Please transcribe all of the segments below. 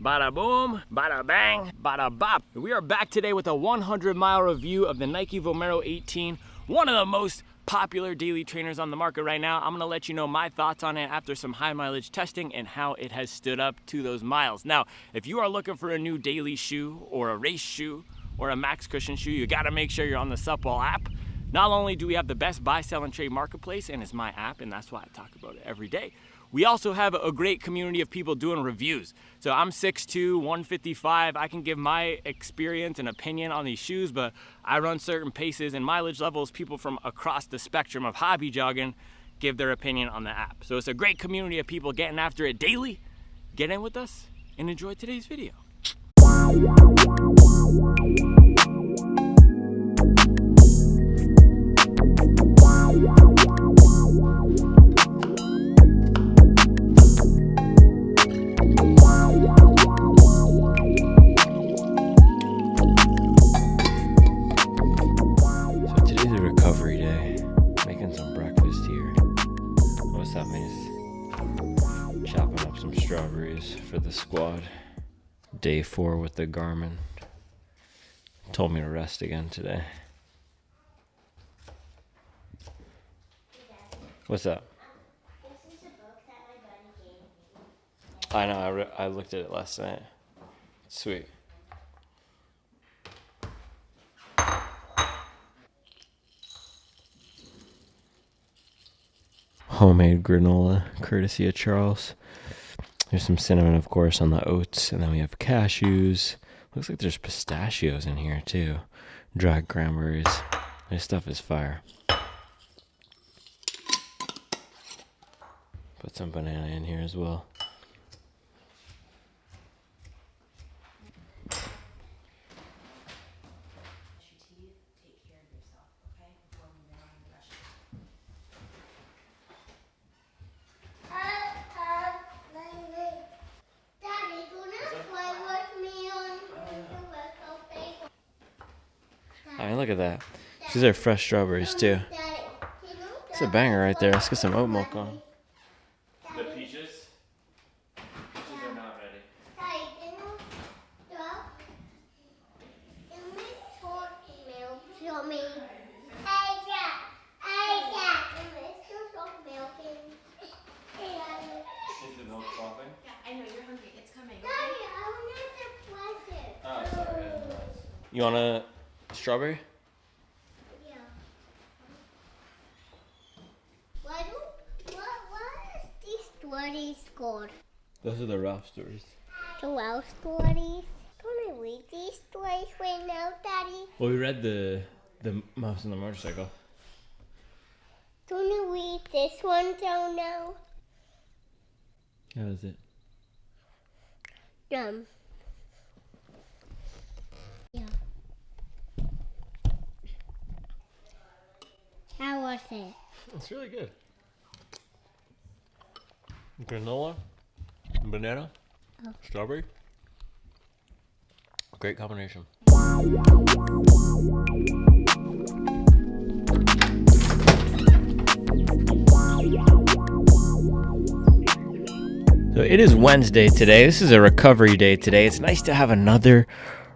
Bada boom, bada bang, bada bop. We are back today with a 100-mile review of the Nike Vomero 18, one of the most popular daily trainers on the market right now. I'm gonna let you know my thoughts on it after some high mileage testing and how it has stood up to those miles. Now, if you are looking for a new daily shoe or a race shoe or a max cushion shoe, you gotta make sure you're on the Supwell app. Not only do we have the best buy, sell, and trade marketplace, and it's my app, and that's why I talk about it every day, we also have a great community of people doing reviews. So I'm 6'2", 155. I can give my experience and opinion on these shoes, but I run certain paces and mileage levels. People from across the spectrum of hobby jogging give their opinion on the app. So it's a great community of people getting after it daily. Get in with us and enjoy today's video. Strawberries for the squad. Day 4 with the Garmin. Told me to rest again today. What's up? This is a book that my buddy gave me. I know, I looked at it last night. Sweet. Homemade granola, courtesy of Charles. There's some cinnamon, of course, on the oats, and then we have cashews. Looks like there's pistachios in here, too. Dried cranberries. This stuff is fire. Put some banana in here as well. I mean, look at that. These are fresh strawberries, too. It's a banger right there. Let's get some oat milk on. The peaches? Peaches are not ready. Is the milk frothing? Yeah, I know you're hungry. It's coming. Daddy, I want the present. Oh, sorry. You want a strawberry? Yeah. What is these stories called? Those are the Ralph stories. The Ralph stories? Can I read these stories right now, Daddy? Well, we read the Mouse on the Motorcycle. Can you read this one down now? How is it? Yeah. How was it? It's really good. Granola, banana, strawberry. Great combination. So it is Wednesday today. This is a recovery day today. It's nice to have another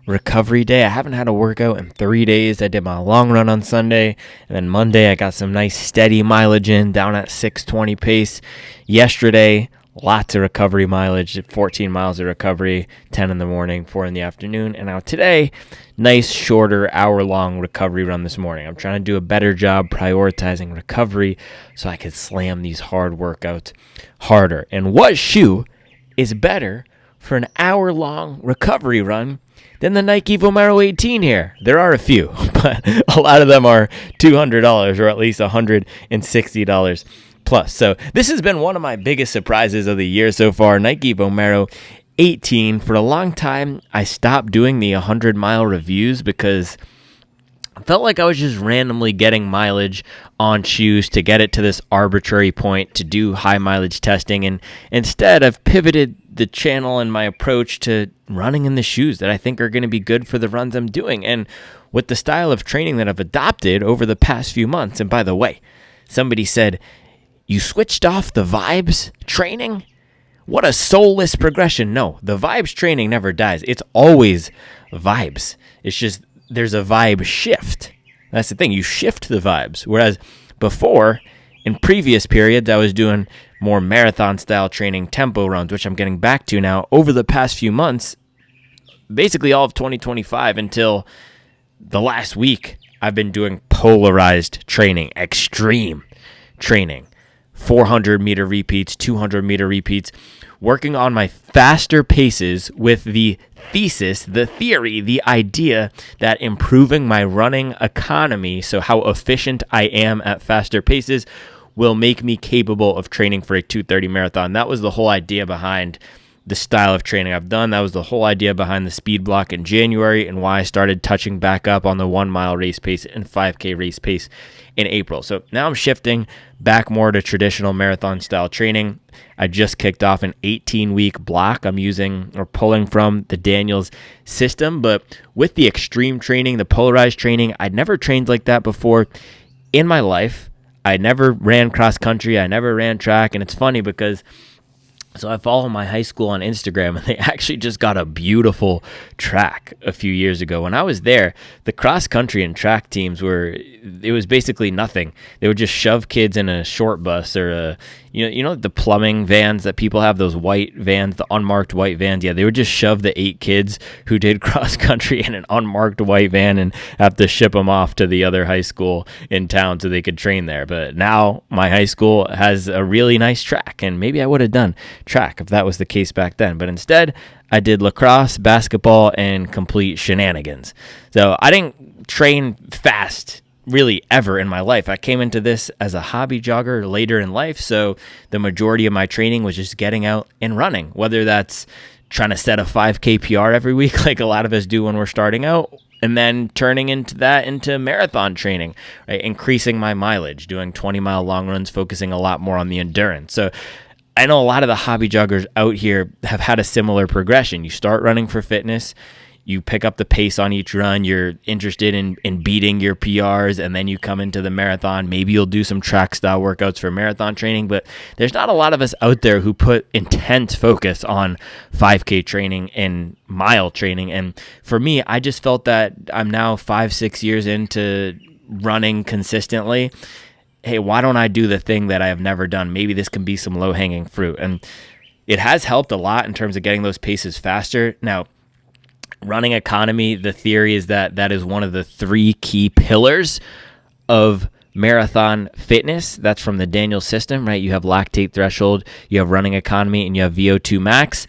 recovery day. I haven't had a workout in 3 days. I did my long run on Sunday, and then Monday I got some nice steady mileage in down at 620 pace. Yesterday, lots of recovery mileage, 14 miles of recovery, 10 in the morning, 4 in the afternoon. And now today, nice shorter hour-long recovery run this morning. I'm trying to do a better job prioritizing recovery so I could slam these hard workouts harder. And what shoe is better for an hour-long recovery run than the Nike Vomero 18 here? There are a few, but a lot of them are $200 or at least $160 plus. So this has been one of my biggest surprises of the year so far. Nike Vomero 18. For a long time, I stopped doing the 100-mile reviews because I felt like I was just randomly getting mileage on shoes to get it to this arbitrary point to do high mileage testing. And instead, I've pivoted the channel and my approach to running in the shoes that I think are going to be good for the runs I'm doing. And with the style of training that I've adopted over the past few months, and by the way, somebody said, you switched off the vibes training? What a soulless progression. No, the vibes training never dies. It's always vibes. It's just there's a vibe shift. That's the thing. You shift the vibes. Whereas before, in previous periods, I was doing more marathon style training, tempo runs, which I'm getting back to now. Over the past few months, basically all of 2025 until the last week, I've been doing polarized training, extreme training, 400-meter repeats, 200-meter repeats, working on my faster paces with the thesis, the theory, the idea that improving my running economy, so how efficient I am at faster paces, will make me capable of training for a 2:30 marathon. That was the whole idea behind the style of training I've done. That was the whole idea behind the speed block in January and why I started touching back up on the 1 mile race pace and 5K race pace in April. So now I'm shifting back more to traditional marathon style training. I just kicked off an 18-week block. I'm using or pulling from the Daniels system, but with the extreme training, the polarized training, I'd never trained like that before in my life. I never ran cross country. I never ran track. And it's funny because I follow my high school on Instagram, and they actually just got a beautiful track a few years ago. When I was there, the cross country and track teams it was basically nothing. They would just shove kids in a short bus or the plumbing vans that people have, those white vans, the unmarked white vans. Yeah, they would just shove the 8 kids who did cross country in an unmarked white van and have to ship them off to the other high school in town so they could train there. But now my high school has a really nice track, and maybe I would have done track if that was the case back then. But instead, I did lacrosse, basketball, and complete shenanigans. So I didn't train fast really ever in my life. I came into this as a hobby jogger later in life, so the majority of my training was just getting out and running, whether that's trying to set a 5K PR every week like a lot of us do when we're starting out, and then turning into marathon training, right? Increasing my mileage, doing 20-mile long runs, focusing a lot more on the endurance. So I know a lot of the hobby joggers out here have had a similar progression. You start running for fitness, you pick up the pace on each run, you're interested in beating your PRs, and then you come into the marathon. Maybe you'll do some track style workouts for marathon training, but there's not a lot of us out there who put intense focus on 5K training and mile training. And for me, I just felt that I'm now 5-6 years into running consistently. Hey, why don't I do the thing that I have never done? Maybe this can be some low-hanging fruit. And it has helped a lot in terms of getting those paces faster. Now, running economy, the theory is that is one of the 3 key pillars of marathon fitness. That's from the Daniels system, right? You have lactate threshold, you have running economy, and you have VO2 max.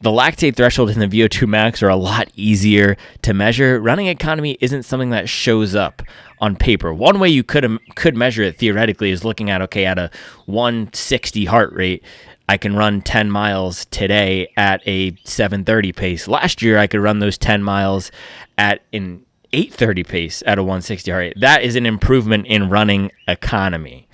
The lactate threshold and the VO2 max are a lot easier to measure. Running economy isn't something that shows up on paper. One way you could measure it theoretically is looking at, okay, at a 160 heart rate, I can run 10 miles today at a 7:30 pace. Last year, I could run those 10 miles at an 8:30 pace at a 160 heart rate. That is an improvement in running economy.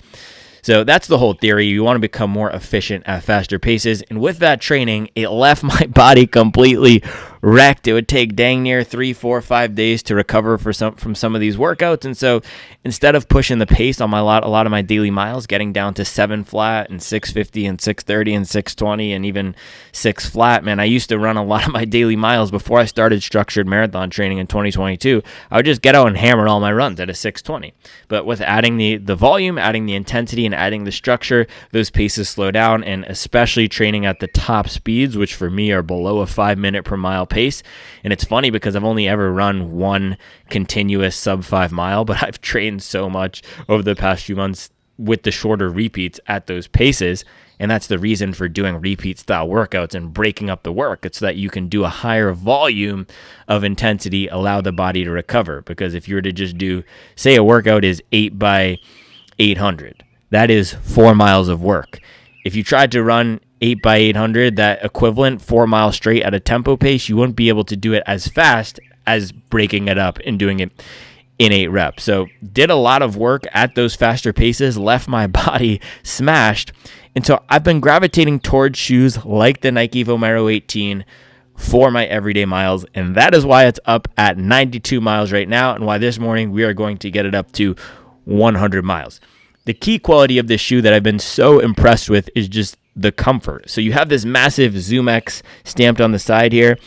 So that's the whole theory. You want to become more efficient at faster paces. And with that training, it left my body completely wrecked. It would take dang near 3, 4, 5 days to recover from some of these workouts. And so instead of pushing the pace on a lot of my daily miles, getting down to 7 flat and 650 and 630 and 620 and even 6 flat, man, I used to run a lot of my daily miles before I started structured marathon training in 2022. I would just get out and hammer all my runs at a 620. But with adding the volume, adding the intensity, and adding the structure, those paces slow down, and especially training at the top speeds, which for me are below a 5 minute per mile pace. And it's funny because I've only ever run one continuous sub 5 mile, but I've trained so much over the past few months with the shorter repeats at those paces. And that's the reason for doing repeat style workouts and breaking up the work. It's so that you can do a higher volume of intensity, allow the body to recover. Because if you were to just do, say a workout is 8 by 800, that is 4 miles of work. If you tried to run 8 by 800, that equivalent 4 miles straight at a tempo pace, you wouldn't be able to do it as fast as breaking it up and doing it in 8 reps. So did a lot of work at those faster paces, left my body smashed. And so I've been gravitating towards shoes like the Nike Vomero 18 for my everyday miles. And that is why it's up at 92 miles right now, and why this morning we are going to get it up to 100 miles. The key quality of this shoe that I've been so impressed with is just the comfort. So you have this massive Zoom X stamped on the side here.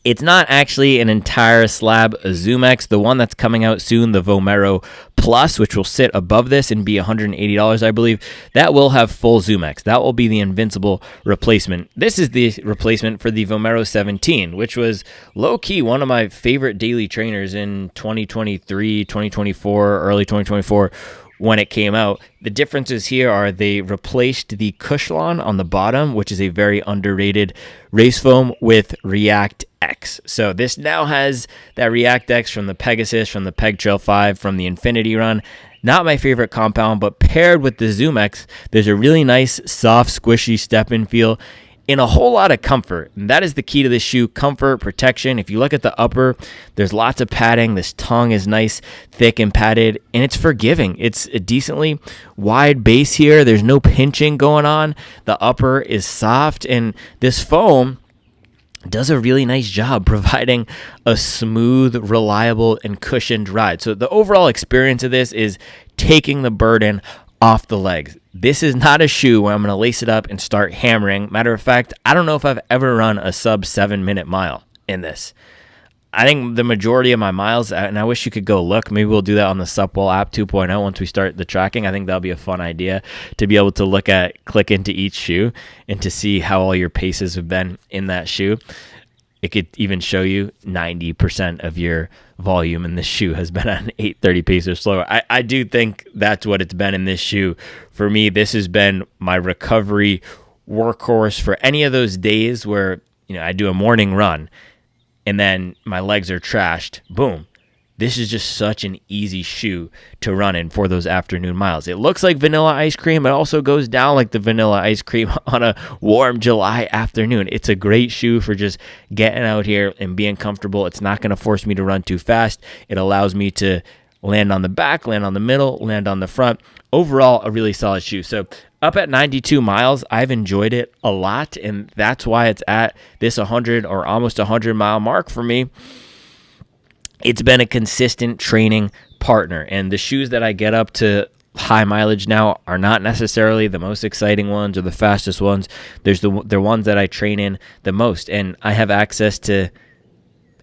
It's not actually an entire slab of Zoom X. The one that's coming out soon, the Vomero Plus, which will sit above this and be $180, I believe, that will have full Zoom X. That will be the invincible replacement. This is the replacement for the Vomero 17, which was low-key one of my favorite daily trainers in 2023, 2024, early 2024, when it came out. The differences here are they replaced the Cushlon on the bottom, which is a very underrated race foam, with React X. So this now has that React X from the Pegasus, from the Peg Trail 5, from the Infinity Run. Not my favorite compound, but paired with the Zoom X, there's a really nice, soft, squishy step-in feel and a whole lot of comfort. And that is the key to this shoe: comfort, protection. If you look at the upper, there's lots of padding. This tongue is nice, thick, and padded, and it's forgiving. It's a decently wide base here. There's no pinching going on. The upper is soft, and this foam does a really nice job providing a smooth, reliable, and cushioned ride. So the overall experience of this is taking the burden off the legs. This is not a shoe where I'm going to lace it up and start hammering. Matter of fact, I don't know if I've ever run a sub 7-minute mile in this. I think the majority of my miles, and I wish you could go look, maybe we'll do that on the Supwell app 2.0 once we start the tracking. I think that'll be a fun idea to be able to click into each shoe and to see how all your paces have been in that shoe. It could even show you 90% of your volume in this shoe has been on 830 pace or slower. I do think that's what it's been in this shoe. For me, this has been my recovery workhorse for any of those days where, I do a morning run and then my legs are trashed. Boom. This is just such an easy shoe to run in for those afternoon miles. It looks like vanilla ice cream. It also goes down like the vanilla ice cream on a warm July afternoon. It's a great shoe for just getting out here and being comfortable. It's not going to force me to run too fast. It allows me to land on the back, land on the middle, land on the front. Overall, a really solid shoe. So up at 92 miles, I've enjoyed it a lot, and that's why it's at this 100 or almost 100 mile mark for me. It's been a consistent training partner, and the shoes that I get up to high mileage now are not necessarily the most exciting ones or the fastest ones. They're ones that I train in the most, and I have access to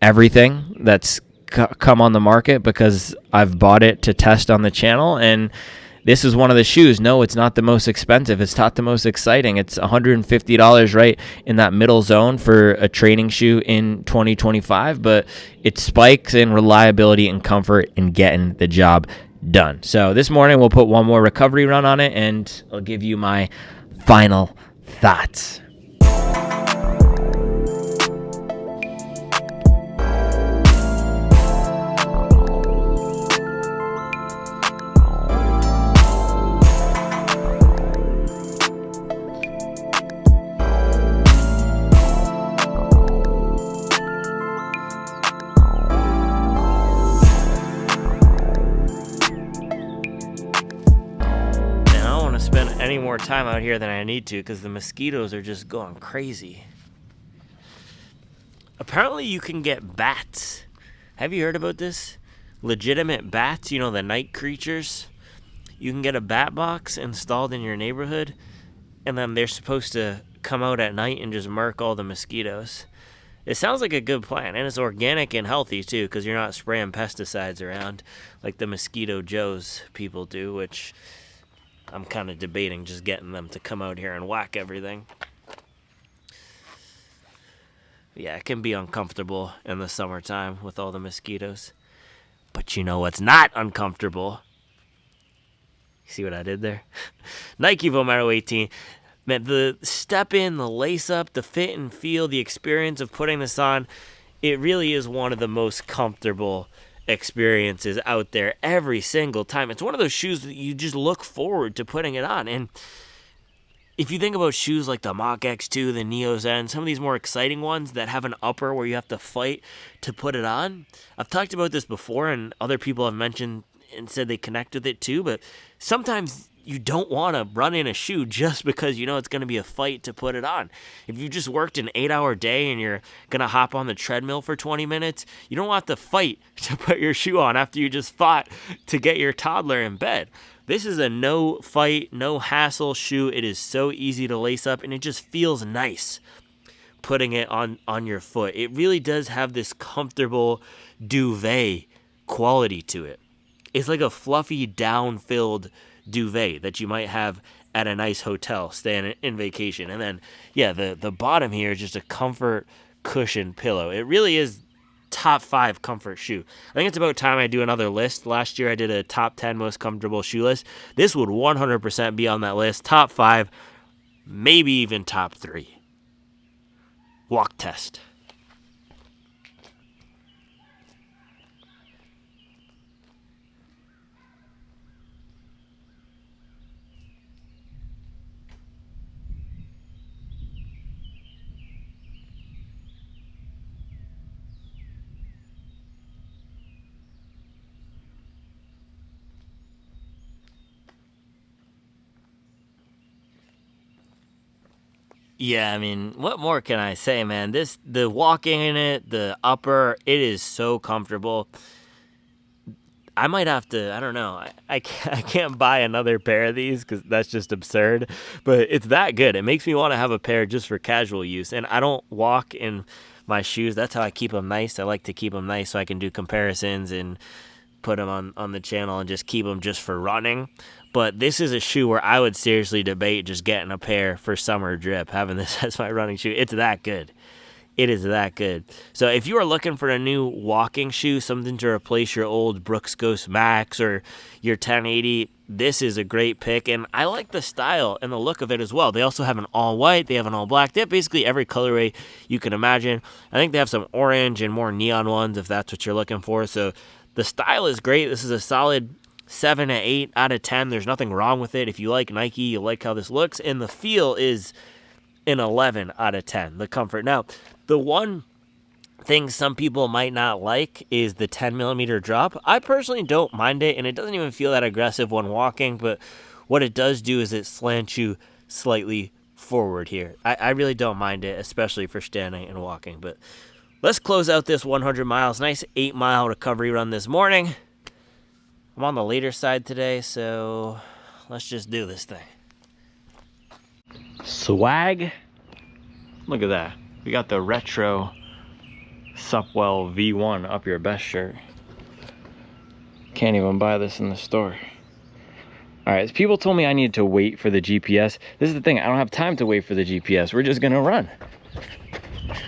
everything that's come on the market because I've bought it to test on the channel, and this is one of the shoes. No, it's not the most expensive. It's not the most exciting. It's $150 right in that middle zone for a training shoe in 2025, but it spikes in reliability and comfort in getting the job done. So this morning we'll put one more recovery run on it, and I'll give you my final thoughts. Any more time out here than I need to because the mosquitoes are just going crazy. Apparently you can get bats. Have you heard about this? Legitimate bats, the night creatures. You can get a bat box installed in your neighborhood, and then they're supposed to come out at night and just murk all the mosquitoes. It sounds like a good plan, and it's organic and healthy too, because you're not spraying pesticides around like the Mosquito Joes people do, which I'm kind of debating just getting them to come out here and whack everything. Yeah, it can be uncomfortable in the summertime with all the mosquitoes. But you know what's not uncomfortable? See what I did there? Nike Vomero 18. Man, the step in, the lace up, the fit and feel, the experience of putting this on, it really is one of the most comfortable experiences out there every single time. It's one of those shoes that you just look forward to putting it on. And if you think about shoes like the Mach X2, the Neo Zen, some of these more exciting ones that have an upper where you have to fight to put it on, I've talked about this before and other people have mentioned and said they connect with it too, but sometimes you don't want to run in a shoe just because it's going to be a fight to put it on. If you just worked an 8-hour day and you're going to hop on the treadmill for 20 minutes, you don't want to fight to put your shoe on after you just fought to get your toddler in bed. This is a no fight, no hassle shoe. It is so easy to lace up, and it just feels nice putting it on your foot. It really does have this comfortable duvet quality to it. It's like a fluffy, down-filled duvet that you might have at a nice hotel staying in vacation. And then, yeah, the bottom here is just a comfort cushion pillow. It really is top 5 comfort shoe. I think it's about time I do another list. Last year I did a top 10 most comfortable shoe list. This would 100% be on that list. Top 5, maybe even top 3. Walk test. Yeah, I mean, what more can I say, man? The walking in it, the upper, it is so comfortable. I might have to, I don't know, I can't buy another pair of these because that's just absurd, but it's that good. It makes me want to have a pair just for casual use, and I don't walk in my shoes. That's how I keep them nice. I like to keep them nice so I can do comparisons and put them on the channel and just keep them just for running. But this is a shoe where I would seriously debate just getting a pair for summer drip, having this as my running shoe. It's that good. It is that good. So if you are looking for a new walking shoe, something to replace your old Brooks Ghost Max or your 1080, this is a great pick. And I like the style and the look of it as well. They also have an all white. They have an all black. They have basically every colorway you can imagine. I think they have some orange and more neon ones if that's what you're looking for. So the style is great. This is a solid 7 to 8 out of 10. There's nothing wrong with it. If you like Nike, you like how this looks. And the feel is an 11 out of 10. The comfort. Now, the one thing some people might not like is the 10 millimeter drop. I personally don't mind it, and it doesn't even feel that aggressive when walking, but what it does do is it slants you slightly forward here. I really don't mind it, especially for standing and walking. But let's close out this 100 miles. Nice 8-mile recovery run this morning. I'm on the later side today, so let's just do this thing. Swag. Look at that. We got the retro Supwell V1 Up Your Best shirt. Can't even buy this in the store. Alright, people told me I needed to wait for the GPS. This is the thing, I don't have time to wait for the GPS. We're just gonna run.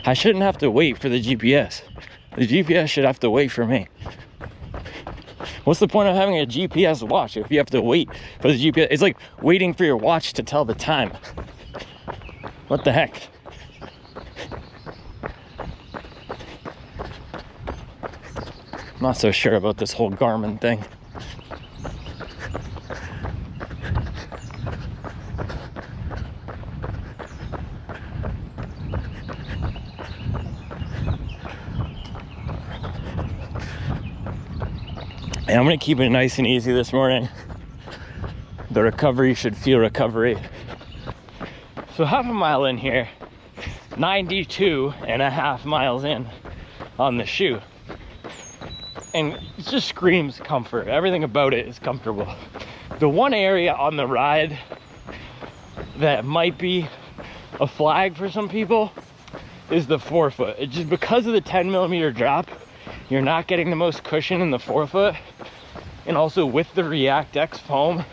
I shouldn't have to wait for the GPS. The GPS should have to wait for me. What's the point of having a GPS watch if you have to wait for the GPS? It's like waiting for your watch to tell the time. What the heck? I'm not so sure about this whole Garmin thing. And I'm gonna keep it nice and easy this morning. The recovery should feel recovery. So half a mile in here, 92.5 miles in on the shoe. And it just screams comfort. Everything about it is comfortable. The one area on the ride that might be a flag for some people is the forefoot. It's just because of the 10 millimeter drop, you're not getting the most cushion in the forefoot. And also with the React X foam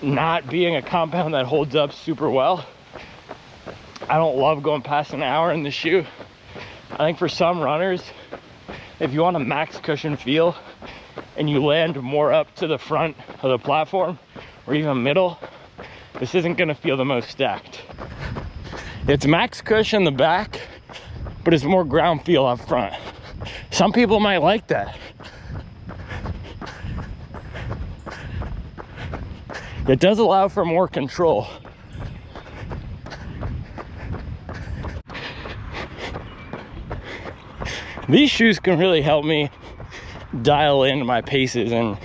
not being a compound that holds up super well, I don't love going past an hour in the shoe. I think for some runners, if you want a max cushion feel and you land more up to the front of the platform or even middle, this isn't gonna feel the most stacked. It's max cushion in the back, but it's more ground feel up front. Some people might like that. It does allow for more control. These shoes can really help me dial in my paces and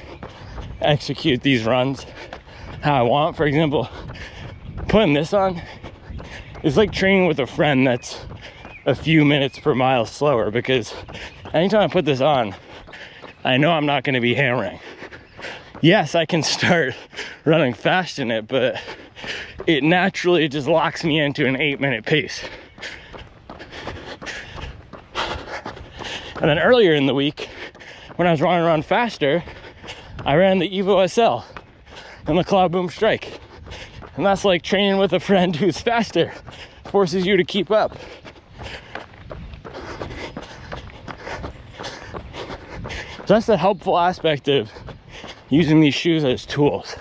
execute these runs how I want. For example, putting this on is like training with a friend that's a few minutes per mile slower, because anytime I put this on, I know I'm not going to be hammering. yes, I can start running fast in it, but it naturally just locks me into an 8-minute pace. And then earlier in the week, when I was running around faster, I ran the Evo SL and the Cloud Boom Strike. And that's like training with a friend who's faster, forces you to keep up. So that's the helpful aspect of using these shoes as tools.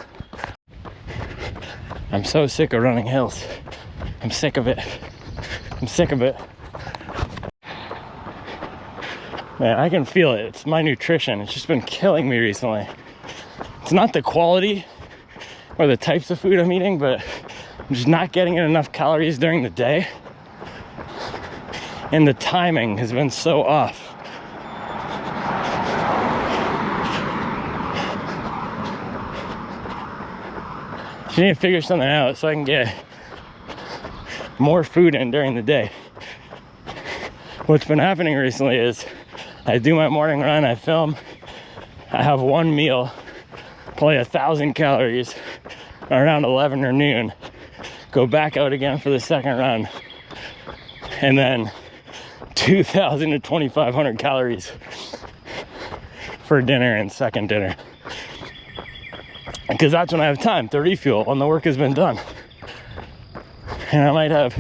I'm so sick of running hills. I'm sick of it. I'm sick of it. Man, I can feel it. It's my nutrition. It's just been killing me recently. It's not the quality or the types of food I'm eating, but I'm just not getting enough calories during the day. And the timing has been so off. So I need to figure something out so I can get more food in during the day. What's been happening recently is I do my morning run, I film, I have one meal, probably 1,000 calories around 11 or noon, go back out again for the second run, and then 2,000 to 2,500 calories for dinner and second dinner. Because that's when I have time to refuel when the work has been done. And I might have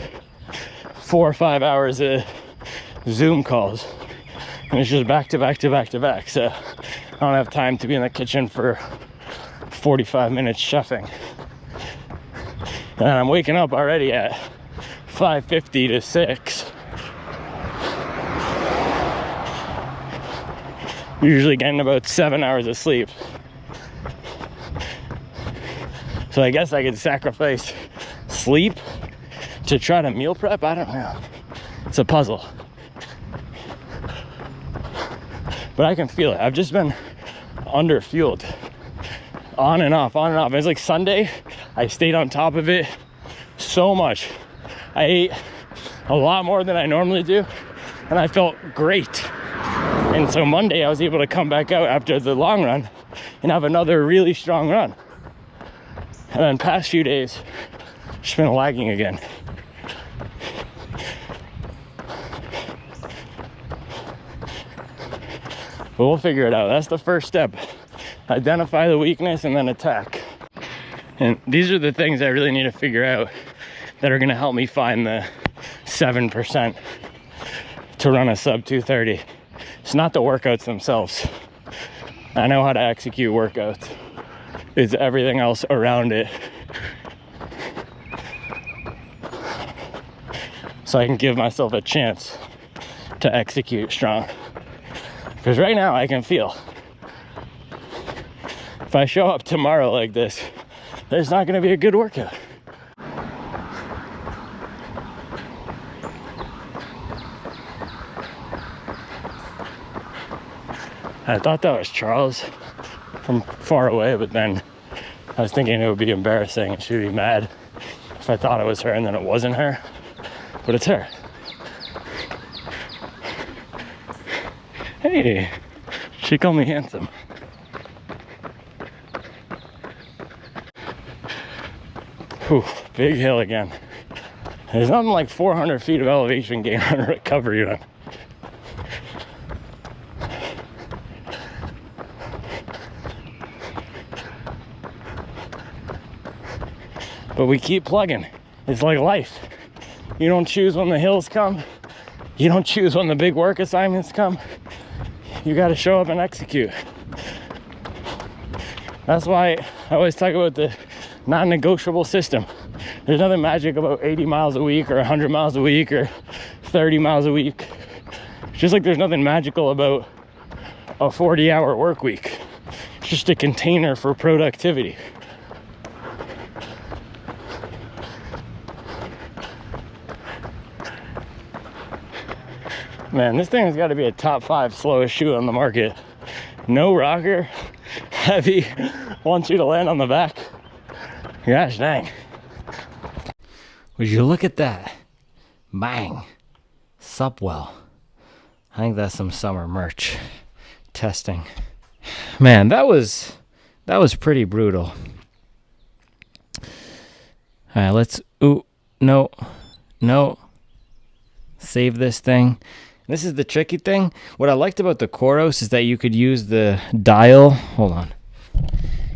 4 or 5 hours of Zoom calls. And it's just back to back to back to back. So I don't have time to be in the kitchen for 45 minutes chefing. And I'm waking up already at 5:50 to 6. Usually getting about 7 hours of sleep. So I guess I could sacrifice sleep to try to meal prep. I don't know. It's a puzzle. But I can feel it. I've just been under fueled. On and off, on and off. It's like Sunday, I stayed on top of it so much. I ate a lot more than I normally do, and I felt great. And so Monday, I was able to come back out after the long run and have another really strong run. And then past few days, just been lagging again. But we'll figure it out. That's the first step. Identify the weakness and then attack. And these are the things I really need to figure out that are gonna help me find the 7% to run a sub 230. It's not the workouts themselves. I know how to execute workouts. It's everything else around it. So I can give myself a chance to execute strong. Because right now I can feel, if I show up tomorrow like this, there's not gonna be a good workout. I thought that was Charles from far away, but then I was thinking it would be embarrassing and she'd be mad if I thought it was her and then it wasn't her, but it's her. Hey, she called me handsome. Whew, big hill again. There's nothing like 400 feet of elevation gain on a recovery run. But we keep plugging. It's like life. You don't choose when the hills come. You don't choose when the big work assignments come. You got to show up and execute. That's why I always talk about the non-negotiable system. There's nothing magic about 80 miles a week or 100 miles a week or 30 miles a week. It's just like there's nothing magical about a 40-hour work week. It's just a container for productivity. Man, this thing has got to be a top 5 slowest shoe on the market. No rocker, heavy, wants you to land on the back. Gosh dang. Would you look at that? Bang. Supwell. I think that's some summer merch. Testing. Man, that was That was pretty brutal. All right, let's, ooh, no. Save this thing. This is the tricky thing. What I liked about the Coros is that you could use the dial. Hold on.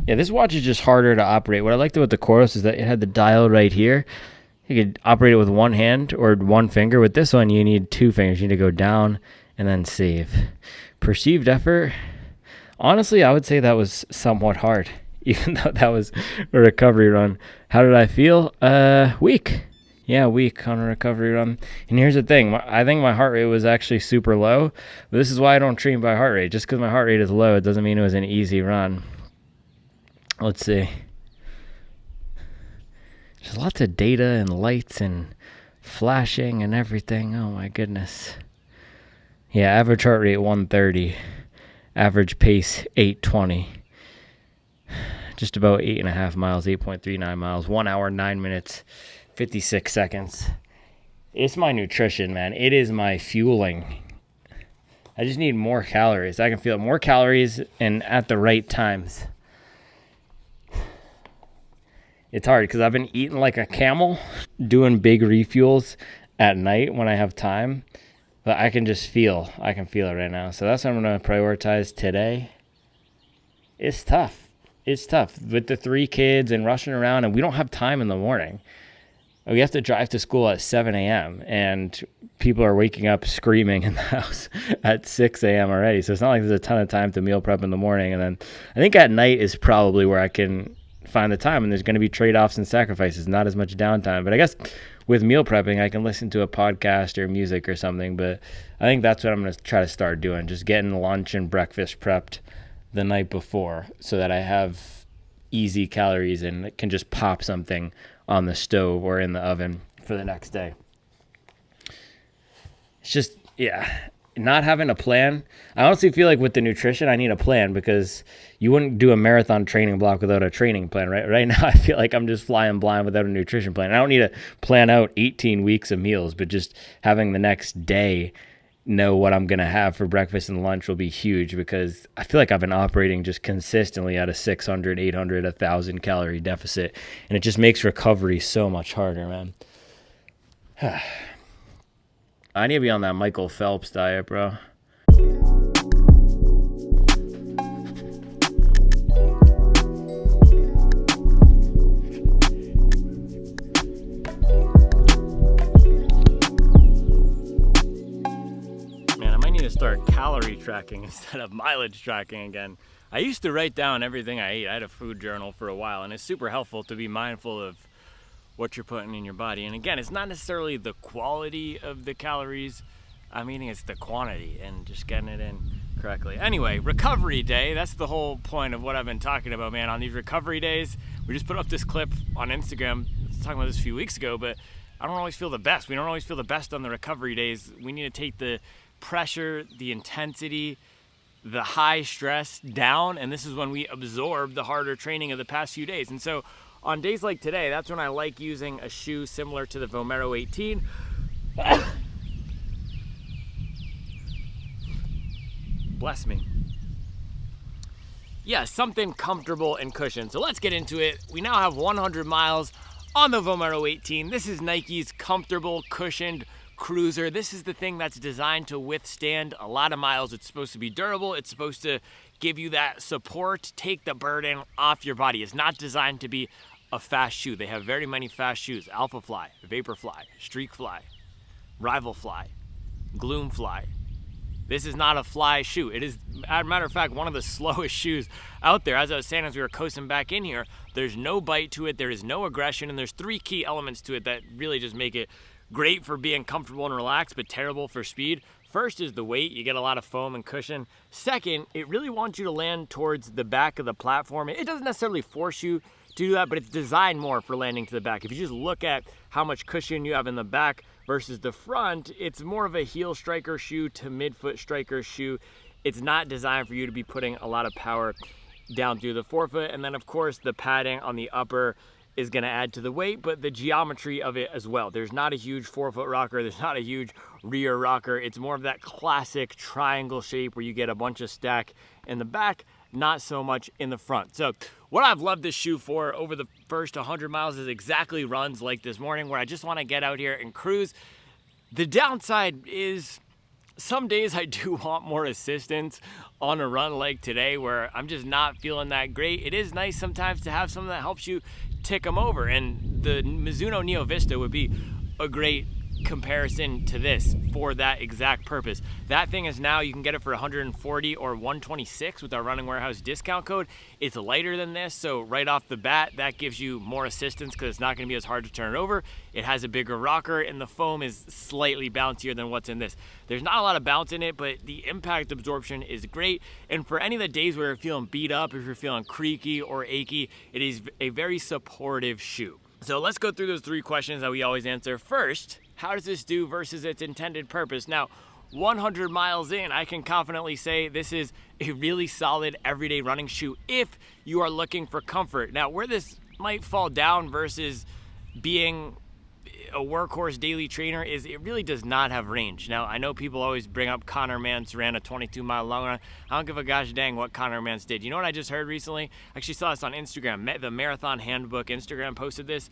Yeah, this watch is just harder to operate. What I liked about the Coros is that it had the dial right here. You could operate it with one hand or one finger. With this one, you need two fingers. You need to go down and then save. Perceived effort. Honestly, I would say that was somewhat hard, even though that was a recovery run. How did I feel? Weak. Yeah, weak on a recovery run. And here's the thing. I think my heart rate was actually super low. But this is why I don't train by heart rate. Just because my heart rate is low, it doesn't mean it was an easy run. Let's see. There's lots of data and lights and flashing and everything. Oh, my goodness. Yeah, average heart rate 130. Average pace 820. Just about 8.5 miles, 8.39 miles. 1 hour, 9 minutes. 56 seconds. It's my nutrition, man. It is my fueling. I just need more calories. I can feel it. More calories and at the right times. It's hard because I've been eating like a camel, doing big refuels at night when I have time. But I can feel it right now. So that's what I'm going to prioritize today. It's tough. It's tough with the 3 kids and rushing around, and we don't have time in the morning. We have to drive to school at 7 a.m. and people are waking up screaming in the house at 6 a.m. already. So it's not like there's a ton of time to meal prep in the morning. And then I think at night is probably where I can find the time. And there's going to be trade-offs and sacrifices, not as much downtime. But I guess with meal prepping, I can listen to a podcast or music or something. But I think that's what I'm going to try to start doing, just getting lunch and breakfast prepped the night before so that I have easy calories and can just pop something on the stove or in the oven for the next day. It's just, not having a plan. I honestly feel like with the nutrition, I need a plan because you wouldn't do a marathon training block without a training plan, right? Right now, I feel like I'm just flying blind without a nutrition plan. I don't need to plan out 18 weeks of meals, but just having the next day know what I'm going to have for breakfast and lunch will be huge because I feel like I've been operating just consistently at a 600, 800, 1,000 calorie deficit, and it just makes recovery so much harder, man. I need to be on that Michael Phelps diet, bro. Start calorie tracking instead of mileage tracking again. I used to write down everything I ate. I had a food journal for a while, and it's super helpful to be mindful of what you're putting in your body. And again, it's not necessarily the quality of the calories I'm eating, it's the quantity and just getting it in correctly. Anyway, recovery day, that's the whole point of what I've been talking about, man. On these recovery days, we just put up this clip on Instagram. I was talking about this a few weeks ago, but I don't always feel the best. We don't always feel the best on the recovery days. We need to take the pressure, the intensity, the high stress down, and this is when we absorb the harder training of the past few days. And so on days like today, that's when I like using a shoe similar to the Vomero 18. Bless me. Yeah, something comfortable and cushioned. So let's get into it. We now have 100 miles on the Vomero 18. This is Nike's comfortable, cushioned cruiser. This is the thing that's designed to withstand a lot of miles. It's supposed to be durable. It's supposed to give you that support, take the burden off your body. It's not designed to be a fast shoe. They have very many fast shoes. Alpha Fly, Vapor Fly, Streak Fly, Rival Fly, Gloom Fly. This is not a fly shoe. It is, as a matter of fact, one of the slowest shoes out there. As I was saying, as we were coasting back in here, there's no bite to it. There is no aggression, and there's 3 key elements to it that really just make it great for being comfortable and relaxed, but terrible for speed. First is the weight. You get a lot of foam and cushion. Second, it really wants you to land towards the back of the platform. It doesn't necessarily force you to do that, but it's designed more for landing to the back. If you just look at how much cushion you have in the back versus the front, it's more of a heel striker shoe to midfoot striker shoe. It's not designed for you to be putting a lot of power down through the forefoot. And then of course the padding on the upper is going to add to the weight, but the geometry of it as well. There's not a huge forefoot rocker. There's not a huge rear rocker. It's more of that classic triangle shape where you get a bunch of stack in the back not so much in the front. So what I've loved this shoe for over the first 100 miles is exactly runs like this morning where I just want to get out here and cruise. The downside is some days I do want more assistance on a run like today where I'm just not feeling that great. It is nice sometimes to have something that helps you tick them over, and the Mizuno Neo Vista would be a great comparison to this for that exact purpose. That thing is now, you can get it for 140 or 126 with our Running Warehouse discount code. It's lighter than this, so right off the bat that gives you more assistance because it's not going to be as hard to turn it over. It has a bigger rocker and the foam is slightly bouncier than what's in this. There's not a lot of bounce in it, but the impact absorption is great, and for any of the days where you're feeling beat up, if you're feeling creaky or achy, it is a very supportive shoe. So let's go through those 3 questions that we always answer. First, how does this do versus its intended purpose? Now, 100 miles in, I can confidently say this is a really solid everyday running shoe if you are looking for comfort. Now, where this might fall down versus being a workhorse daily trainer is it really does not have range. Now, I know people always bring up Conor Mantz ran a 22-mile long run. I don't give a gosh dang what Conor Mantz did. You know what I just heard recently? I actually saw this on Instagram. The Marathon Handbook Instagram posted this.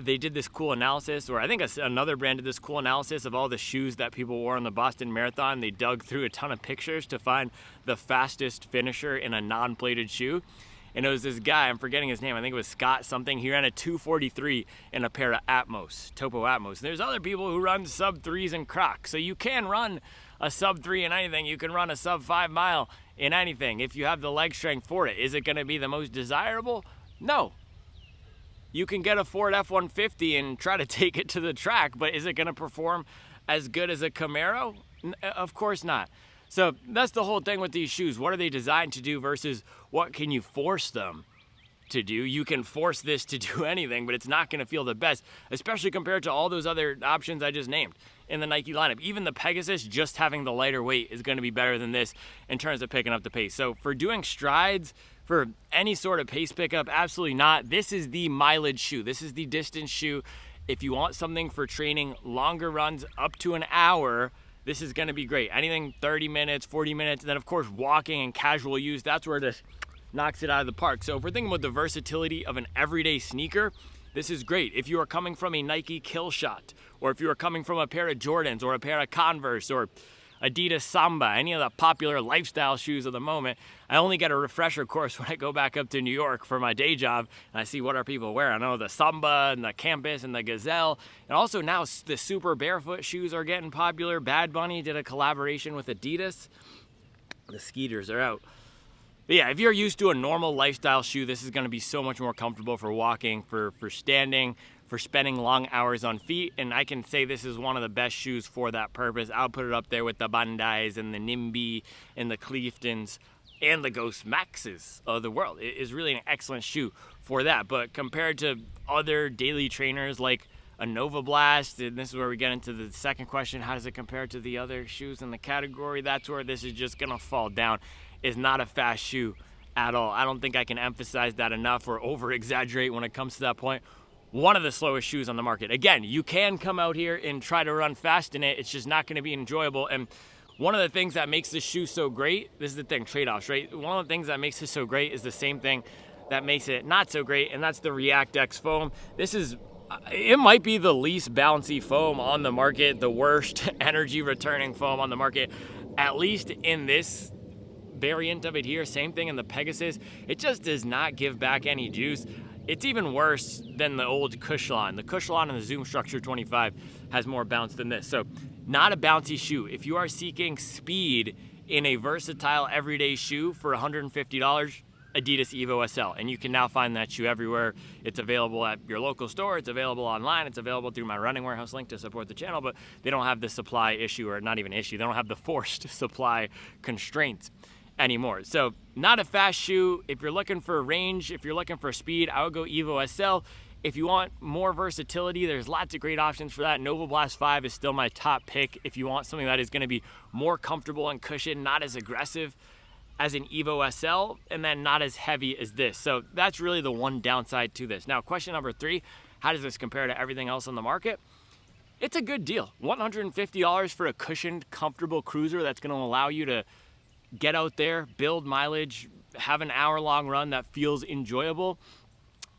They did this cool analysis, or I think another brand did this cool analysis of all the shoes that people wore on the Boston Marathon. They dug through a ton of pictures to find the fastest finisher in a non-plated shoe. And it was this guy, I'm forgetting his name, I think it was Scott something. He ran a 2:43 in a pair of Atmos, Topo Atmos. And there's other people who run sub 3s in Crocs. So you can run a sub 3 in anything. You can run a sub 5 mile in anything if you have the leg strength for it. Is it going to be the most desirable? No. You can get a Ford F-150 and try to take it to the track, but is it going to perform as good as a Camaro? Of course not. So that's the whole thing with these shoes. What are they designed to do versus what can you force them to do? You can force this to do anything, but it's not going to feel the best, especially compared to all those other options I just named in the Nike lineup. Even the Pegasus, just having the lighter weight, is going to be better than this in terms of picking up the pace. So for doing strides, for any sort of pace pickup, absolutely not. This is the mileage shoe. This is the distance shoe. If you want something for training longer runs up to an hour, this is going to be great. Anything 30 minutes, 40 minutes, and then of course walking and casual use, that's where this knocks it out of the park. So if we're thinking about the versatility of an everyday sneaker, this is great. If you are coming from a Nike Kill Shot, or if you are coming from a pair of Jordans or a pair of Converse or Adidas Samba, any of the popular lifestyle shoes of the moment. I only get a refresher course when I go back up to New York for my day job and I see what are people wearing. I know the Samba and the Campus and the Gazelle, and also now the super barefoot shoes are getting popular. Bad Bunny did a collaboration with Adidas. The Skeeters are out. But yeah, if you're used to a normal lifestyle shoe, this is going to be so much more comfortable for walking, for standing, for spending long hours on feet, and I can say this is one of the best shoes for that purpose. I'll put it up there with the Bondis and the Nimby and the Cliftons and the Ghost Maxes of the world. It is really an excellent shoe for that, but compared to other daily trainers like a Nova Blast, and this is where we get into the second question, how does it compare to the other shoes in the category? That's where this is just gonna fall down. It's not a fast shoe at all. I don't think I can emphasize that enough or over exaggerate when it comes to that point. One of the slowest shoes on the market. Again, you can come out here and try to run fast in it. It's just not going to be enjoyable. And one of the things that makes this shoe so great, this is the thing, trade-offs, right? One of the things that makes it so great is the same thing that makes it not so great, and that's the React X foam. It might be the least bouncy foam on the market, the worst energy returning foam on the market, at least in this variant of it here. Same thing in the Pegasus. It just does not give back any juice. It's even worse than the old Cushlon. The Cushlon and the Zoom Structure 25 has more bounce than this. So not a bouncy shoe. If you are seeking speed in a versatile everyday shoe for $150, Adidas Evo SL. And you can now find that shoe everywhere. It's available at your local store. It's available online. It's available through my Running Warehouse link to support the channel, but they don't have the supply issue, or not even issue. They don't have the forced supply constraints anymore. So not a fast shoe. If you're looking for range, if you're looking for speed, I would go Evo SL. If you want more versatility, there's lots of great options for that. Nova Blast 5 is still my top pick if you want something that is going to be more comfortable and cushioned, not as aggressive as an Evo SL, and then not as heavy as this. So that's really the one downside to this. Now, question number 3, how does this compare to everything else on the market? It's a good deal. $150 for a cushioned, comfortable cruiser that's going to allow you to get out there, build mileage, have an hour-long run that feels enjoyable,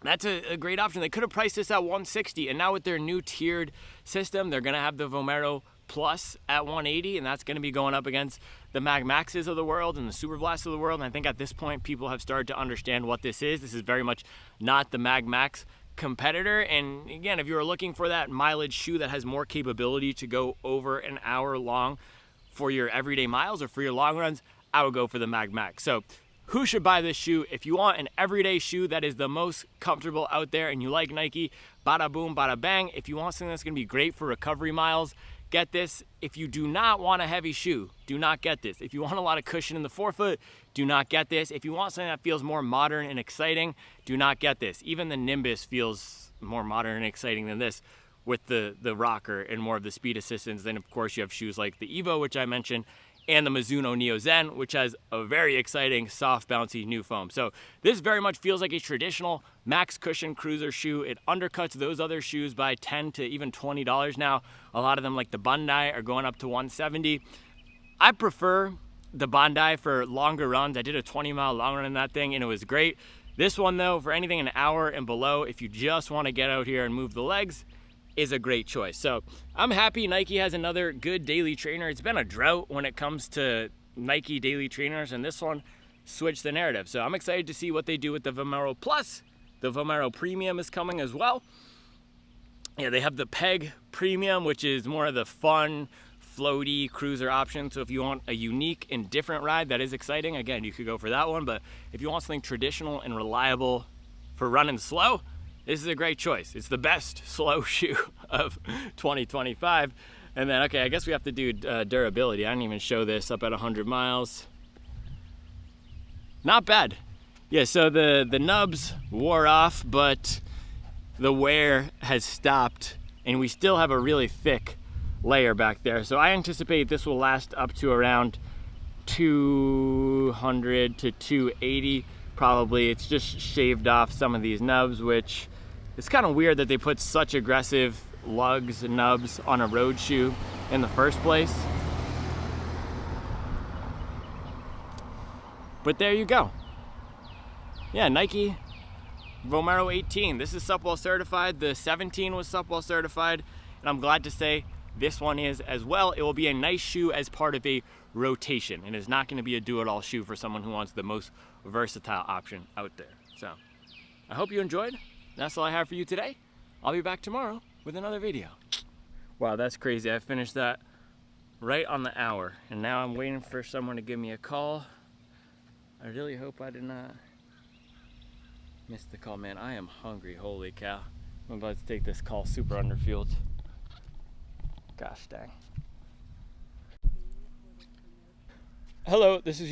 that's a great option. They could have priced this at $160, and now with their new tiered system, they're gonna have the Vomero Plus at $180, and that's gonna be going up against the Mag Maxes of the world and the Super Blasts of the world. And I think at this point, people have started to understand what this is. This is very much not the Mag Max competitor. And again, if you are looking for that mileage shoe that has more capability to go over an hour long for your everyday miles or for your long runs, I would go for the Mag Max. So who should buy this shoe? If you want an everyday shoe that is the most comfortable out there and you like Nike, bada boom, bada bang. If you want something that's gonna be great for recovery miles, get this. If you do not want a heavy shoe, do not get this. If you want a lot of cushion in the forefoot, do not get this. If you want something that feels more modern and exciting, do not get this. Even the Nimbus feels more modern and exciting than this with the rocker and more of the speed assistance. Then of course you have shoes like the Evo, which I mentioned, and the Mizuno Neo Zen, which has a very exciting, soft, bouncy new foam. So this very much feels like a traditional max cushion cruiser shoe. It undercuts those other shoes by $10 to even $20 now. A lot of them, like the Bondi, are going up to $170. I prefer the Bondi for longer runs. I did a 20-mile long run in that thing, and it was great. This one, though, for anything an hour and below, if you just want to get out here and move the legs, is a great choice. So I'm happy Nike has another good daily trainer. It's been a drought when it comes to Nike daily trainers, and this one switched the narrative. So I'm excited to see what they do with the Vomero Plus. The Vomero Premium is coming as well. Yeah, they have the Peg Premium, which is more of the fun, floaty cruiser option. So if you want a unique and different ride that is exciting, again, you could go for that one. But if you want something traditional and reliable for running slow, this is a great choice. It's the best slow shoe of 2025. And then, okay, I guess we have to do durability. I didn't even show this up at 100 miles. Not bad. Yeah, so the nubs wore off, but the wear has stopped, and we still have a really thick layer back there. So I anticipate this will last up to around 200 to 280. Probably. It's just shaved off some of these nubs, which it's kind of weird that they put such aggressive lugs and nubs on a road shoe in the first place. But there you go. Yeah, Nike Vomero 18. This is Supwell certified. The 17 was Supwell certified, and I'm glad to say this one is as well. It will be a nice shoe as part of a rotation, and it's not going to be a do-it-all shoe for someone who wants the most versatile option out there. So I hope you enjoyed. That's all I have for you today. I'll be back tomorrow with another video. Wow, that's crazy. I finished that right on the hour, and now I'm waiting for someone to give me a call. I really hope I did not miss the call, man. I am hungry, holy cow. I'm about to take this call super underfueled. Gosh dang. Hello, this is